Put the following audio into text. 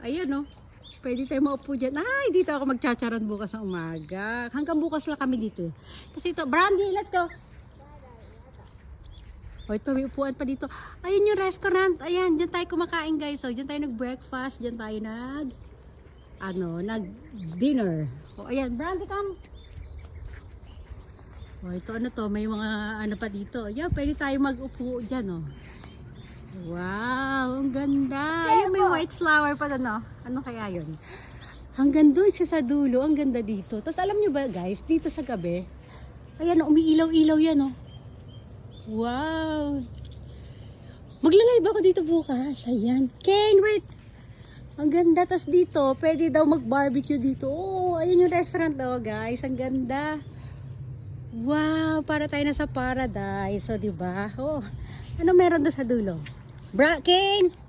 Ayan oh. Pwede tayo maupo dyan. Ay, dito ako magchacharon bukas ng umaga. Hanggang bukas lang kami dito. Kasi ito, Brandy, let's go. O ito, may upuan pa dito. Ayun yung restaurant. Ayan, dyan tayo kumakain guys. So, dyan tayo nag-breakfast. Dyan tayo nag-dinner. O, ayan, Brandy, come. O, ito ano to, may mga ano pa dito. Ayan, pwede tayo mag-upo dyan, oh. Wow, ang ganda. Ayan, may white flower pala, no? Ano kaya yun? Hanggang doon siya sa dulo. Ang ganda dito. Tapos alam nyo ba guys, dito sa gabi, ayan, umiilaw-ilaw yan, oh. Wow. Maglalive ako dito bukas. Ayan. Kane, wait. Ang ganda. Tapos dito, pwede daw mag-barbecue dito. Oh, ayun yung restaurant, oh, guys. Ang ganda. Wow, para tayo na sa paradise. So, diba? Oh, ano meron doon sa dulo? Kane!